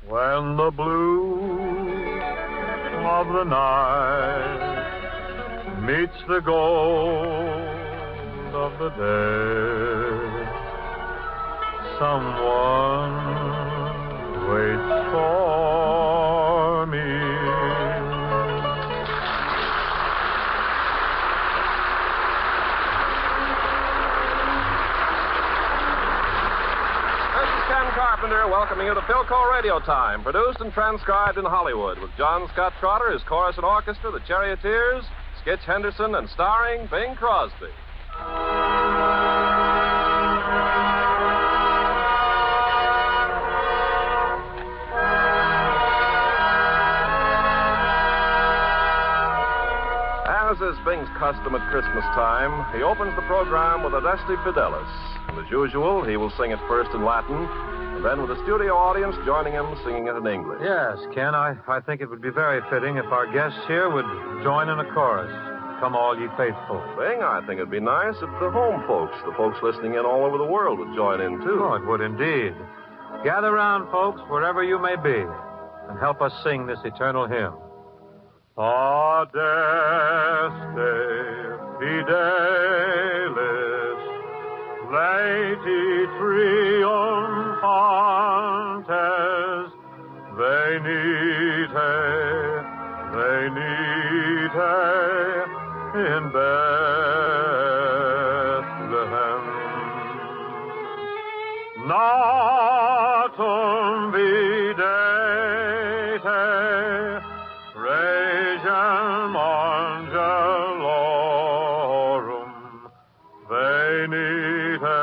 When the blue of the night meets the gold of the day, someone waits for me. Carpenter welcoming you to Philco Radio Time, produced and transcribed in Hollywood with John Scott Trotter, his chorus and orchestra, the Charioteers, Skitch Henderson, and starring Bing Crosby. As is Bing's custom at Christmas time, he opens the program with Adeste Fidelis. And as usual, he will sing it first in Latin, and then with a studio audience joining him singing it in English. Yes, Ken, I think it would be very fitting if our guests here would join in a chorus. Come all ye faithful. Bing, I think it'd be nice if the home folks, the folks listening in all over the world, would join in, too. Oh, it would indeed. Gather round, folks, wherever you may be, and help us sing this eternal hymn. Adeste Fidelis, Laeti triumphantes, venite in Bethlehem. Natum videte, regem angelorum, venite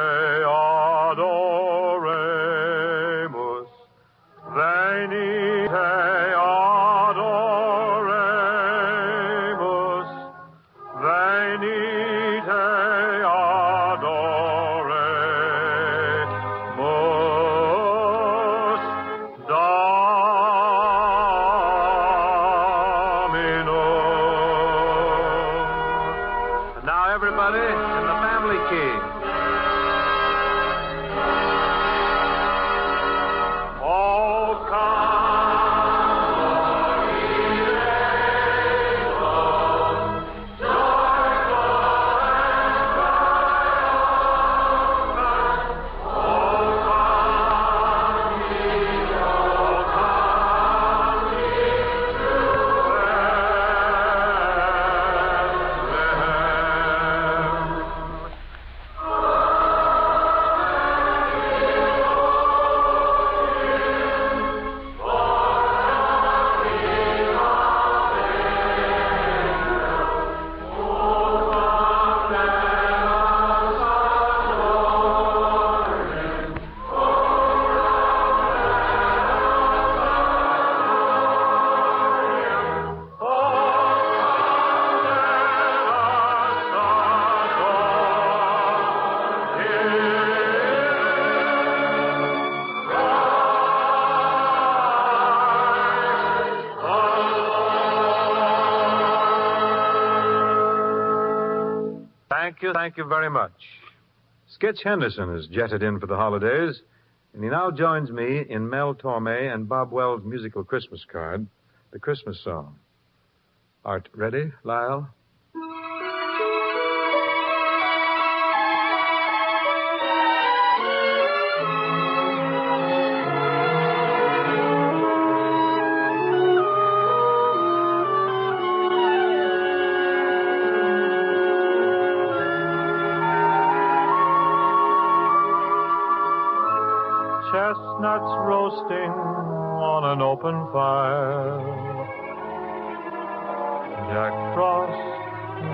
adoremus, venite adoremus, venite adoremus, Dominum. And now everybody in the family key. Thank you very much. Skitch Henderson has jetted in for the holidays, and he now joins me in Mel Torme and Bob Wells' musical Christmas card, The Christmas Song. Art ready, Lyle? Chestnuts roasting on an open fire, Jack Frost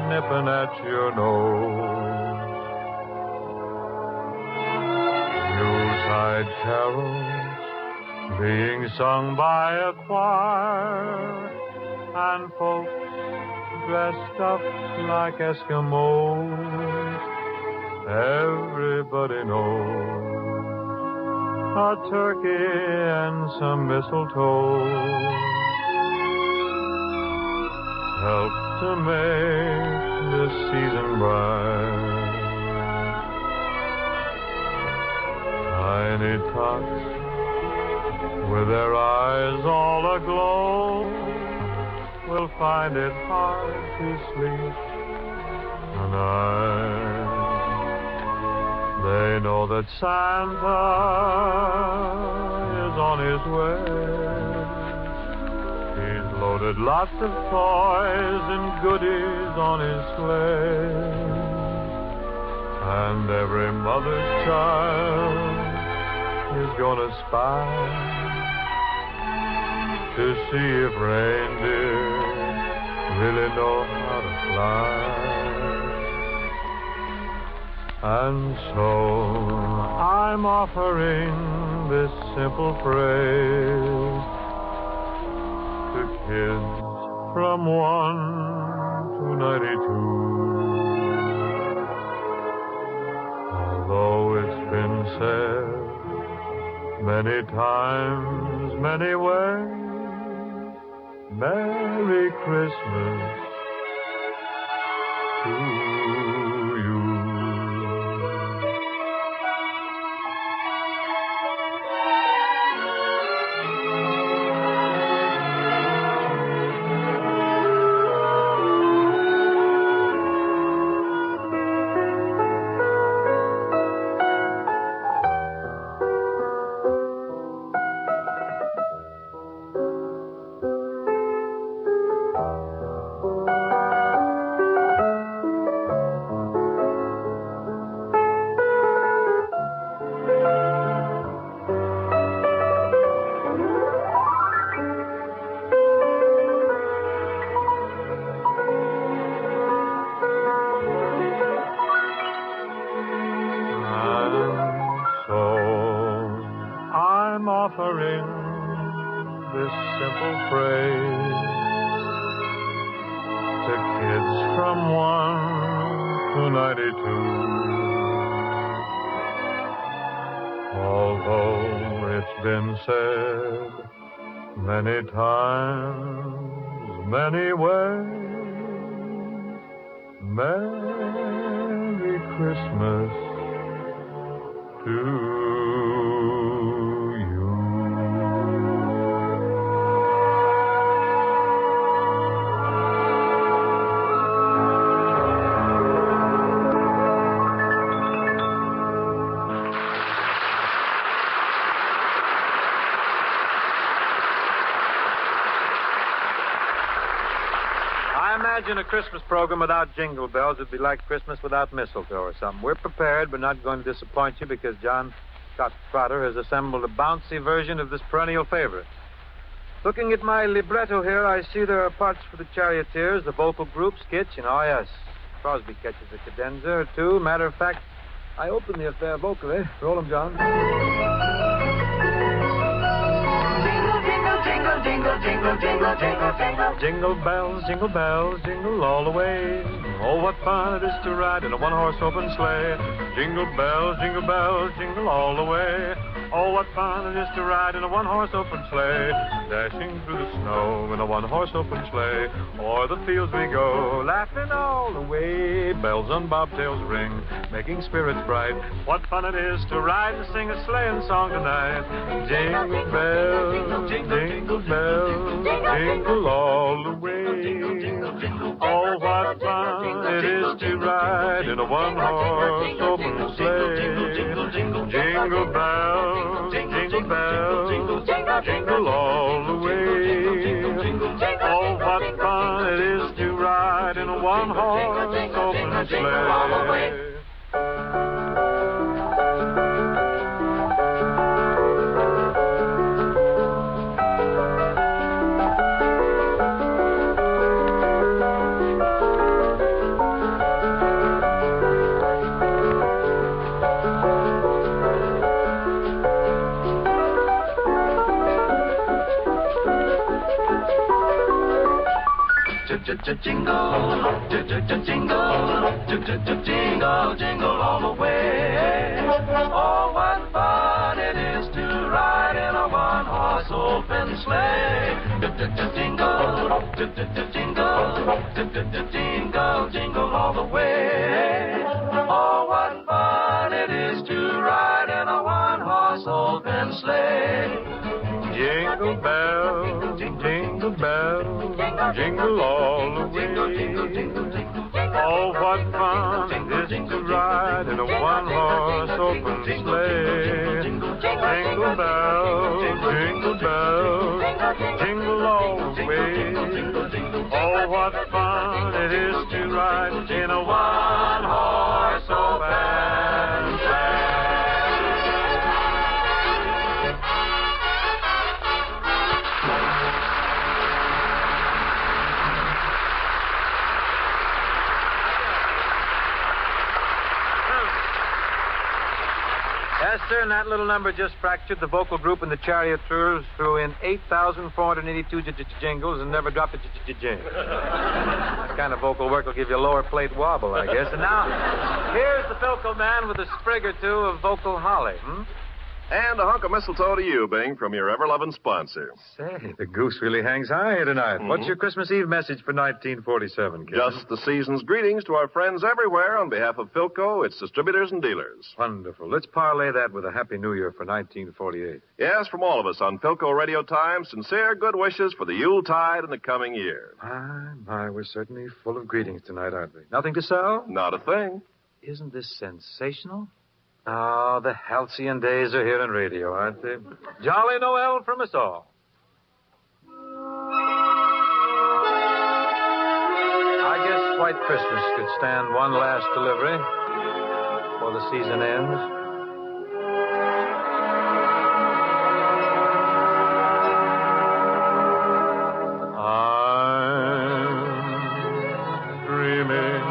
nipping at your nose, Yuletide carols being sung by a choir, and folks dressed up like Eskimos. Everybody knows a turkey and some mistletoe help to make this season bright. Tiny tots with their eyes all aglow, will find it hard to sleep tonight. They know that Santa is on his way. He's loaded lots of toys and goodies on his sleigh. And every mother's child is gonna spy to see if reindeer really know how to fly. And so I'm offering this simple phrase to kids from 1 to 92. Although it's been said many times, many ways, Merry Christmas to you. Offering this simple phrase to kids from 1 to 92. Although it's been said many times, many ways, Merry Christmas to you. I imagine a Christmas program without jingle bells would be like Christmas without mistletoe or something. We're prepared, but not going to disappoint you because John Scott Trotter has assembled a bouncy version of this perennial favorite. Looking at my libretto here, I see there are parts for the charioteers, the vocal group, sketch, and oh, yes, Crosby catches a cadenza or two. Matter of fact, I open the affair vocally. Roll 'em, John. Jingle, jingle, jingle, jingle, jingle. Jingle bells, jingle all the way. Oh, what fun it is to ride in a one-horse open sleigh. Jingle bells, jingle all the way. Oh, what fun it is to ride in a one-horse open sleigh. Dashing through the snow in a one-horse open sleigh. O'er the fields we go, laughing all the way. Bells on bobtails ring, making spirits bright. What fun it is to ride and sing a sleighing song tonight. Jingle bells, jingle bells, jingle all the way. Oh, what fun it is to ride in a one-horse open sleigh. Jingle bells, jingle all the way. Oh, what fun it is to ride in a one-horse open sleigh. Jingle, jingle, jingle all the way. Oh, what fun it is to ride in a one-horse open sleigh. Jingle, jingle, jingle all the way. Oh, what fun it is to ride in a one-horse open sleigh. Jingle bells, jingle bells, jingle all the way. Oh, what fun it is to ride in a one-horse open sleigh. Jingle bells, jingle all the way. Oh, what fun it is to ride in a one-horse open sleigh. Yes, sir, and that little number just fractured. The vocal group and the charioteers threw in 8,482 jingles and never dropped a jingle. That kind of vocal work will give you a lower plate wobble, I guess. And now, here's the Philco man with a sprig or two of vocal holly. And a hunk of mistletoe to you, Bing, from your ever-loving sponsor. Say, the goose really hangs high here tonight. What's your Christmas Eve message for 1947, kid? Just the season's greetings to our friends everywhere on behalf of Philco, its distributors and dealers. Wonderful. Let's parlay that with a Happy New Year for 1948. Yes, from all of us on Philco Radio Time, sincere good wishes for the Yuletide and the coming year. My, we're certainly full of greetings tonight, aren't we? Nothing to sell? Not a thing. Isn't this sensational? Oh, the halcyon days are here on radio, aren't they? Jolly Noel from us all. I guess White Christmas could stand one last delivery before the season ends. I'm dreaming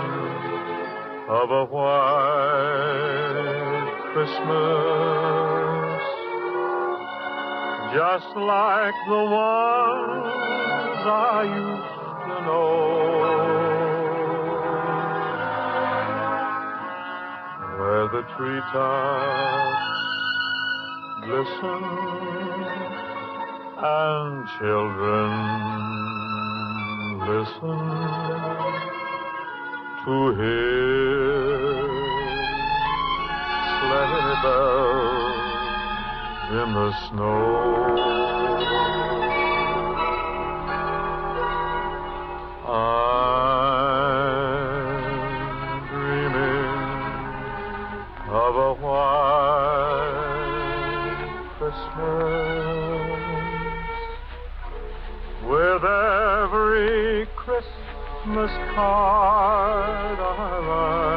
of a white Christmas, just like the ones I used to know, where the treetops glisten and children listen to hear sleigh bells in the snow. I'm dreaming of a white Christmas with every Christmas card I write.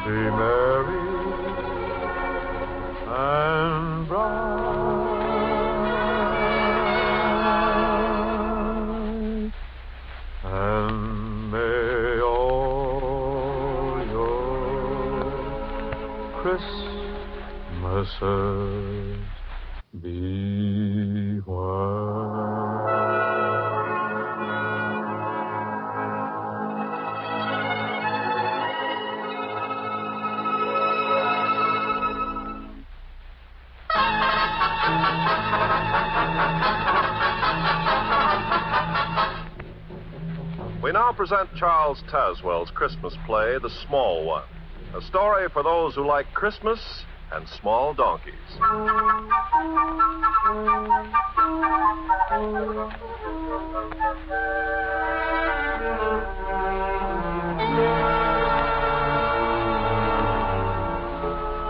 Be merry and bright, and may all your Christmases be white. We now present Charles Tazwell's Christmas play, The Small One, a story for those who like Christmas and small donkeys.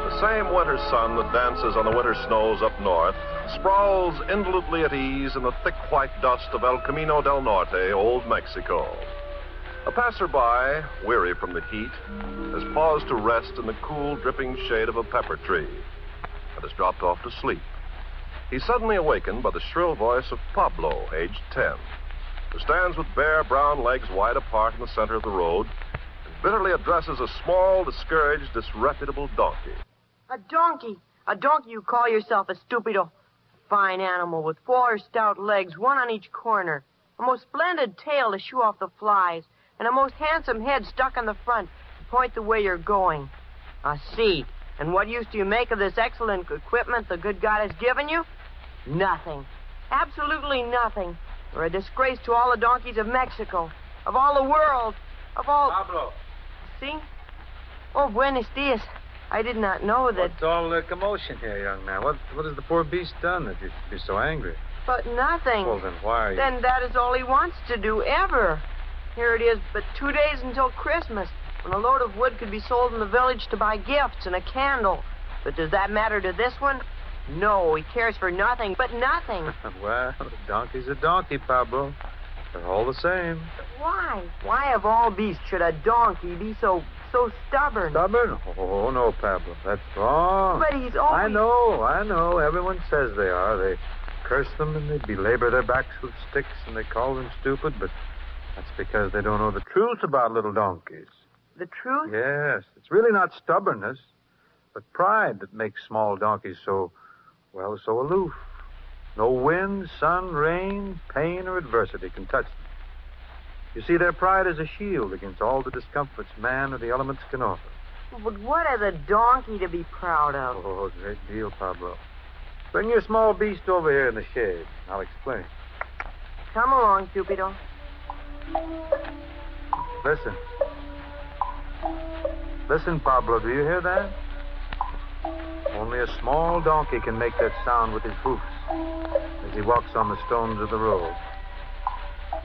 The same winter sun that dances on the winter snows up north sprawls indolently at ease in the thick white dust of El Camino del Norte, Old Mexico. A passerby, weary from the heat, has paused to rest in the cool, dripping shade of a pepper tree and has dropped off to sleep. He's suddenly awakened by the shrill voice of Pablo, aged 10, who stands with bare brown legs wide apart in the center of the road and bitterly addresses a small, discouraged, disreputable donkey. A donkey? A donkey you call yourself a stupido? Fine animal with 4 stout legs, one on each corner. A most splendid tail to shoo off the flies, and a most handsome head stuck on the front to point the way you're going. A seat. And what use do you make of this excellent equipment the good God has given you? Nothing. Absolutely nothing. You're a disgrace to all the donkeys of Mexico, of all the world, of all... Pablo. see? Oh, buenos dias. I did not know that... What's all the commotion here, young man? What has the poor beast done that you should be so angry? But nothing. Well, then why are you... Then that is all he wants to do, ever. Here it is but 2 days until Christmas, when a load of wood could be sold in the village to buy gifts and a candle. But does that matter to this one? No, he cares for nothing but nothing. Well, a donkey's a donkey, Pablo. They're all the same. But why? Why of all beasts should a donkey be so stubborn? Stubborn? Oh, no, Pablo. That's wrong. But he's always... I know. Everyone says they are. They curse them and they belabor their backs with sticks and they call them stupid, but that's because they don't know the truth about little donkeys. The truth? Yes. It's really not stubbornness, but pride that makes small donkeys so aloof. No wind, sun, rain, pain, or adversity can touch them. You see, their pride is a shield against all the discomforts man or the elements can offer. But what has a donkey to be proud of? Oh, a great deal, Pablo. Bring your small beast over here in the shade. I'll explain. Come along, Cupido. Listen. Listen, Pablo, do you hear that? Only a small donkey can make that sound with his hoofs as he walks on the stones of the road.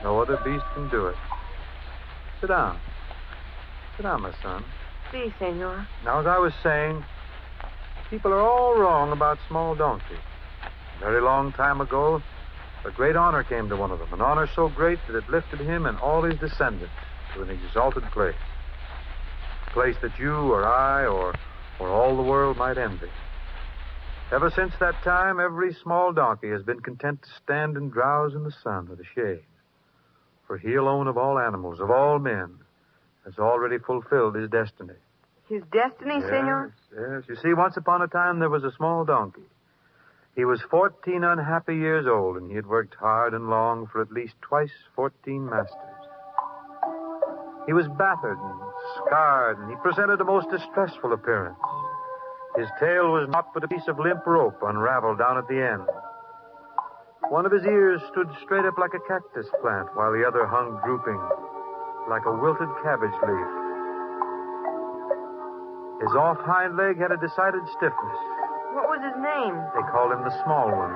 No other beast can do it. Sit down. Sit down, my son. Si, senor. Now, as I was saying, people are all wrong about small donkeys. A very long time ago, a great honor came to one of them, an honor so great that it lifted him and all his descendants to an exalted place. A place that you or I or all the world might envy. Ever since that time, every small donkey has been content to stand and drowse in the sun or the shade. For he alone of all animals, of all men, has already fulfilled his destiny. His destiny, senor? Yes. You see, once upon a time there was a small donkey. He was 14 unhappy years old, and he had worked hard and long for at least twice 14 masters. He was battered and scarred, and he presented a most distressful appearance. His tail was naught but a piece of limp rope unraveled down at the end. One of his ears stood straight up like a cactus plant, while the other hung drooping like a wilted cabbage leaf. His off hind leg had a decided stiffness. What was his name? They called him the Small One.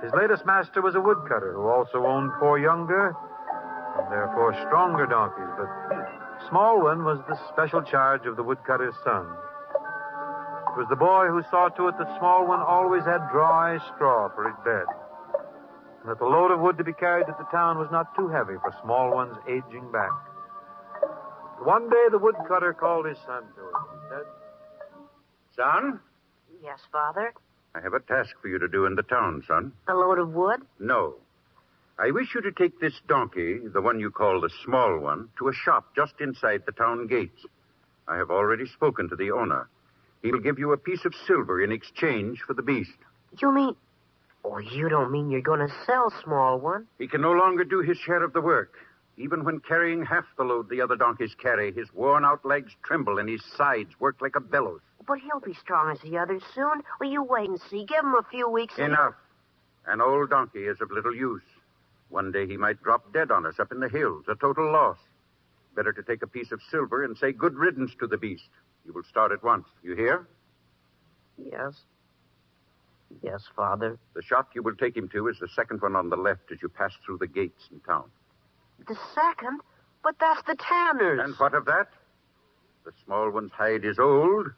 His latest master was a woodcutter who also owned 4 younger and therefore stronger donkeys, but Small One was the special charge of the woodcutter's son. It was the boy who saw to it that Small One always had dry straw for his bed, and that the load of wood to be carried to the town was not too heavy for Small One's aging back. One day the woodcutter called his son to him. He said, Son, Yes, Father. I have a task for you to do in the town, son. A load of wood? No. I wish you to take this donkey, the one you call the Small One, to a shop just inside the town gates. I have already spoken to the owner. He'll give you a piece of silver in exchange for the beast. You mean... Oh, you don't mean you're going to sell Small One? He can no longer do his share of the work. Even when carrying half the load the other donkeys carry, his worn-out legs tremble and his sides work like a bellows. But he'll be strong as the others soon. Will you wait and see? Give him a few weeks... Enough. An old donkey is of little use. One day he might drop dead on us up in the hills, a total loss. Better to take a piece of silver and say good riddance to the beast. You will start at once. You hear? Yes. Yes, Father. The shop you will take him to is the second one on the left as you pass through the gates in town. The second? But that's the tanner's. And what of that? The Small One's hide is old,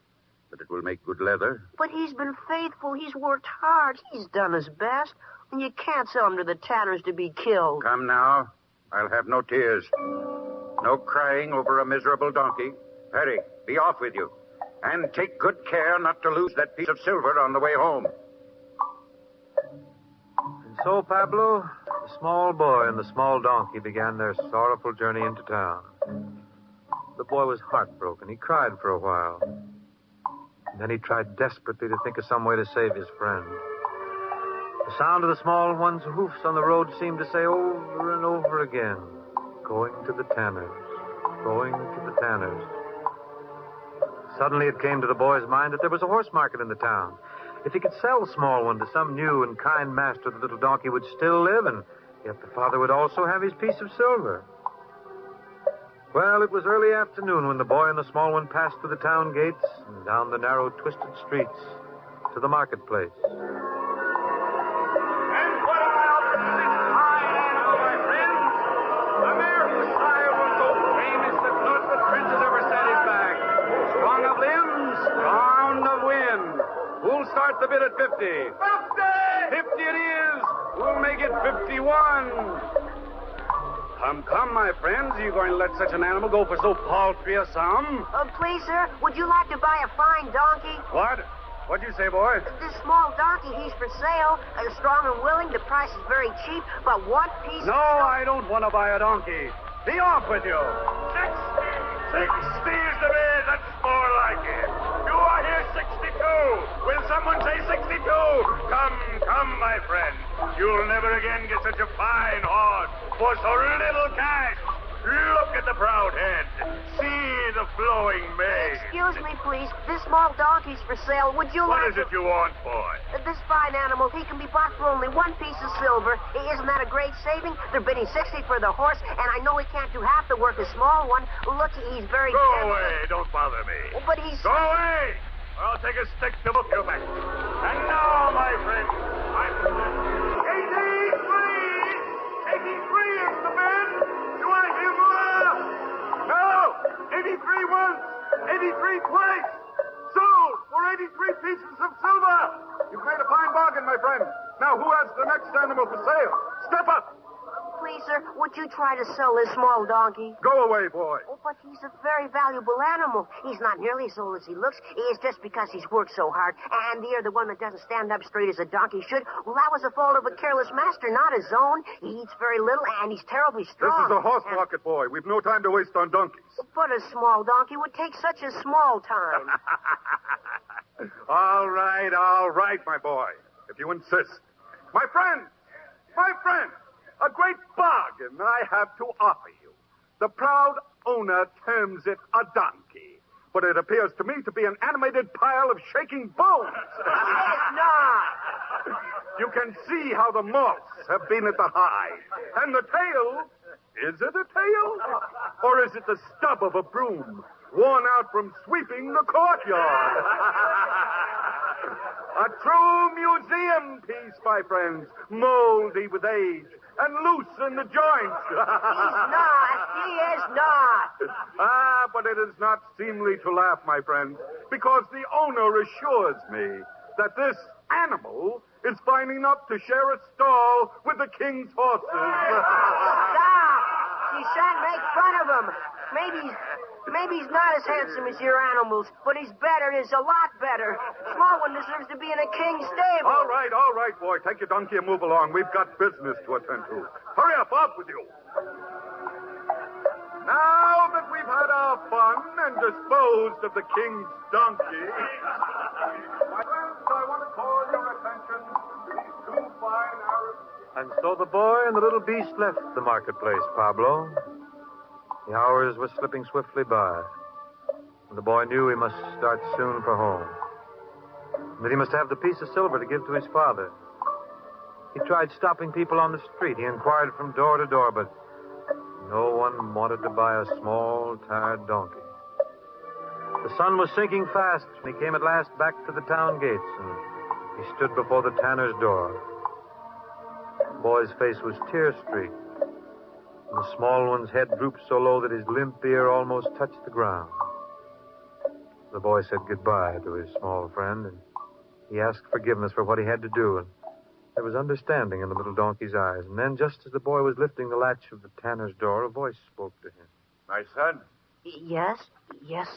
but it will make good leather. But he's been faithful. He's worked hard. He's done his best. And you can't sell him to the tanners to be killed. Come now. I'll have no tears. No crying over a miserable donkey. Hurry, be off with you. And take good care not to lose that piece of silver on the way home. And so, Pablo, the small boy and the small donkey began their sorrowful journey into town. The boy was heartbroken. He cried for a while. And then he tried desperately to think of some way to save his friend. The sound of the small one's hoofs on the road seemed to say over and over again, going to the tanners, going to the tanners. Suddenly it came to the boy's mind that there was a horse market in the town. If he could sell the Small One to some new and kind master, the little donkey would still live, and yet the father would also have his piece of silver. Well, it was early afternoon when the boy and the small one passed through the town gates and down the narrow, twisted streets to the marketplace. And what am I offered for this fine animal, my friends? The mare whose sire was so famous that none but princes ever set his back. Strong of limbs, round of wind. Who'll start the bid at 50? 50! 50 it is! Who'll make it 51? Come, my friends. Are you going to let such an animal go for so paltry a sum? Please, sir, would you like to buy a fine donkey? What? What'd you say, boy? This small donkey, he's for sale. Strong and willing. The price is very cheap, but one piece No, I don't want to buy a donkey. Be off with you. 60 is the bid. That's more like it. Do I hear 62? Will someone say 62? Come, my friend. You'll never again get such a fine horse for so little cash. Look at the proud head. See the flowing mane. Excuse me, please. This small donkey's for sale. Would you What like is it you want, boy? This fine animal, he can be bought for only one piece of silver. Isn't that a great saving? They're bidding 60 for the horse, and I know he can't do half the work a small one. Look, he's very Go gentle. away. Don't bother me. But he's... Go away, or I'll take a stick to book you back. And now, my friend, I'm... 83! 83 is the bid! Do I hear more? No! 83 once! 83 twice! Sold for 83 pieces of silver! You've made a fine bargain, my friend. Now, who has the next animal for sale? Step up! Please, sir, would you try to sell this small donkey? Go away, boy. Oh, but he's a very valuable animal. He's not nearly as old as he looks. It's just because he's worked so hard. And you're the one that doesn't stand up straight as a donkey should. Well, that was the fault of a careless master, not his own. He eats very little, and he's terribly strong. This is a horse market, boy. We've no time to waste on donkeys. But a small donkey would take such a small time. All right, my boy. If you insist. My friend, a great bargain I have to offer you. The proud owner terms it a donkey, but it appears to me to be an animated pile of shaking bones. It's not. You can see how the moths have been at the hide. And the tail, is it a tail? Or is it the stub of a broom, worn out from sweeping the courtyard? A true museum piece, my friends, moldy with age and loose in the joints. He is not. But it is not seemly to laugh, my friends, because the owner assures me that this animal is fine enough to share a stall with the king's horses. Stop! You shan't make fun of him. Maybe he's not as handsome as your animals, but he's better. He's a lot better. Small one deserves to be in a king's stable. All right, boy. Take your donkey and move along. We've got business to attend to. Hurry up, off with you. Now that we've had our fun and disposed of the king's donkey, my friends, I want to call your attention to these two fine Arabs. And so the boy and the little beast left the marketplace, Pablo. The hours were slipping swiftly by, and the boy knew he must start soon for home, and that he must have the piece of silver to give to his father. He tried stopping people on the street. He inquired from door to door, but no one wanted to buy a small, tired donkey. The sun was sinking fast when he came at last back to the town gates, and he stood before the tanner's door. The boy's face was tear-streaked, and the small one's head drooped so low that his limp ear almost touched the ground. The boy said goodbye to his small friend, and he asked forgiveness for what he had to do, and there was understanding in the little donkey's eyes. And then, just as the boy was lifting the latch of the tanner's door, a voice spoke to him. My son, Yes,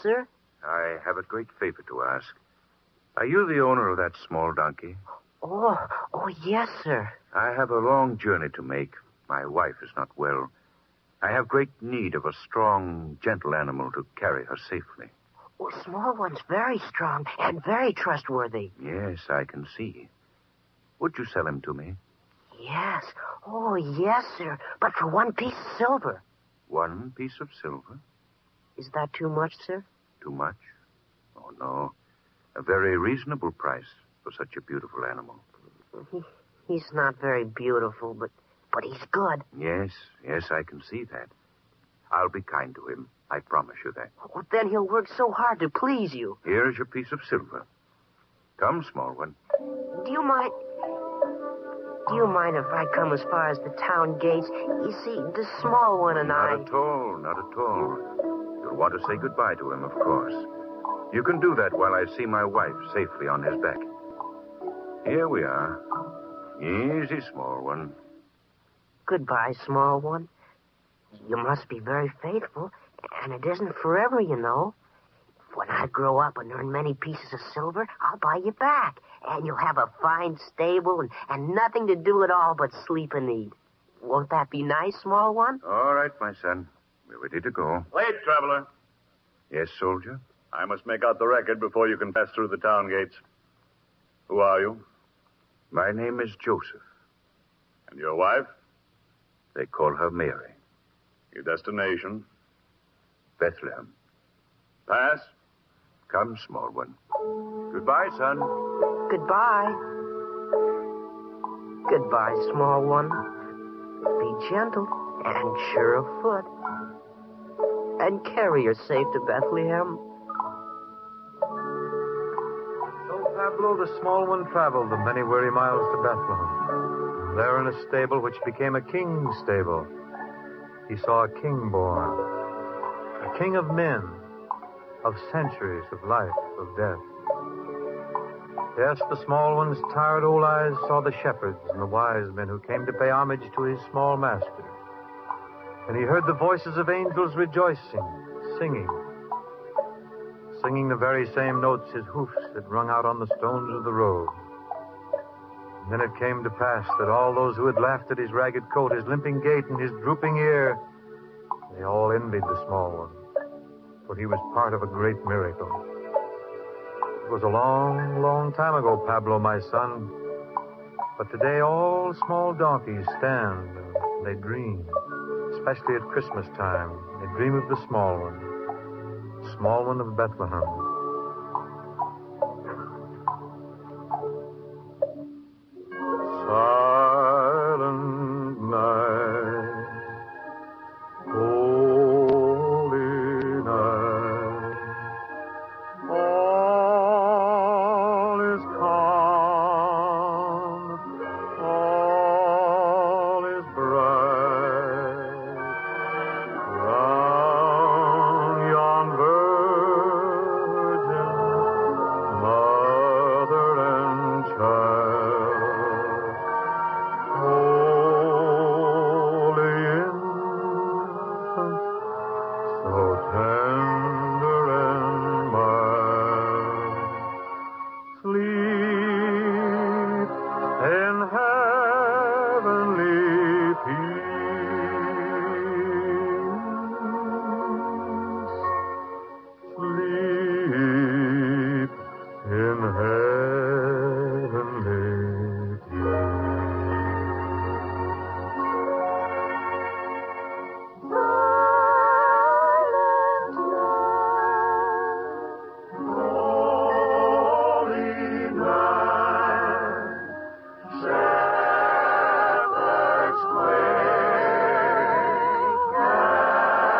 sir. I have a great favor to ask. Are you the owner of that small donkey? Oh, yes, sir. I have a long journey to make. My wife is not well. I have great need of a strong, gentle animal to carry her safely. Oh, small one's very strong and very trustworthy. Yes, I can see. Would you sell him to me? Yes. Oh, yes, sir. But for one piece of silver. 1 piece of silver? Is that too much, sir? Too much? Oh, no. A very reasonable price for such a beautiful animal. He's not very beautiful, but he's good. Yes, I can see that. I'll be kind to him. I promise you that. Well, then he'll work so hard to please you. Here's your piece of silver. Come, small one. Do you mind if I come as far as the town gates? You see, the small one and I... Not at all, not at all. You'll want to say goodbye to him, of course. You can do that while I see my wife safely on his back. Here we are. Easy, small one. Goodbye, small one. You must be very faithful, and it isn't forever, you know. When I grow up and earn many pieces of silver, I'll buy you back, and you'll have a fine stable and nothing to do at all but sleep and eat. Won't that be nice, small one? All right, my son. We're ready to go. Wait, traveler. Yes, soldier? I must make out the record before you can pass through the town gates. Who are you? My name is Joseph. And your wife? They call her Mary. Your destination? Bethlehem. Pass. Come, small one. Goodbye, son. Goodbye. Goodbye, small one. Be gentle and sure of foot. And carry her safe to Bethlehem. So Pablo the small one traveled the many weary miles to Bethlehem. There in a stable which became a king's stable, he saw a king born. A king of men, of centuries, of life, of death. Yes, the small one's tired old eyes saw the shepherds and the wise men who came to pay homage to his small master. And he heard the voices of angels rejoicing, singing the very same notes his hoofs had rung out on the stones of the road. And then it came to pass that all those who had laughed at his ragged coat, his limping gait, and his drooping ear, they all envied the small one, for he was part of a great miracle. It was a long, long time ago, Pablo, my son, but today all small donkeys stand and they dream. Especially at Christmas time, they dream of the small one of Bethlehem. Silent night, holy night, all is calm, all is bright. Round yon virgin, mother and child, holy infant, so tender and mild, sleep in heavenly peace. Sleep in heavenly peace. Holy night, shepherds quake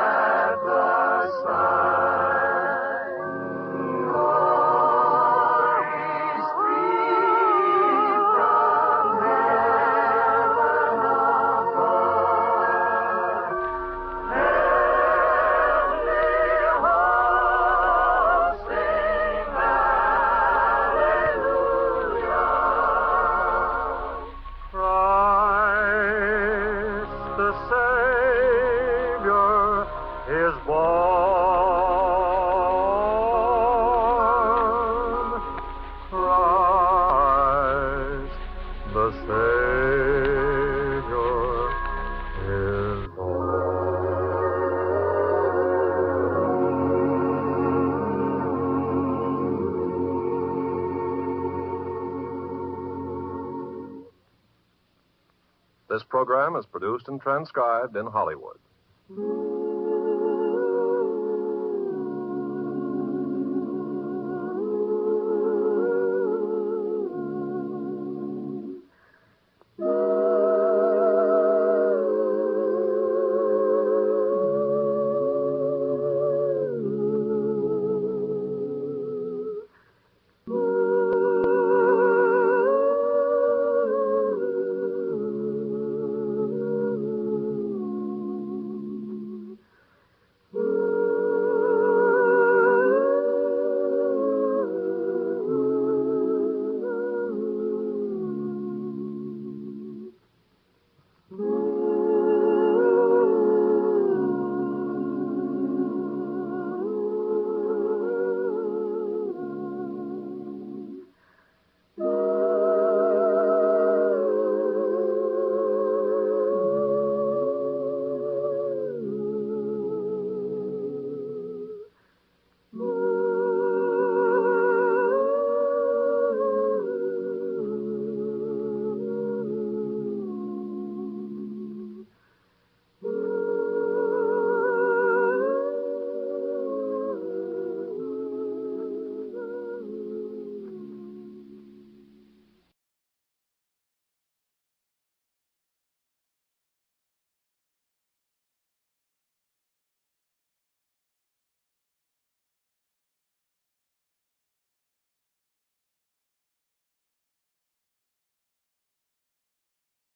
at the sight. Glories stream from heaven above. Heavenly hosts sing hallelujah. Christ the Savior is born. Christ the Savior is born. This program is produced and transcribed in Hollywood.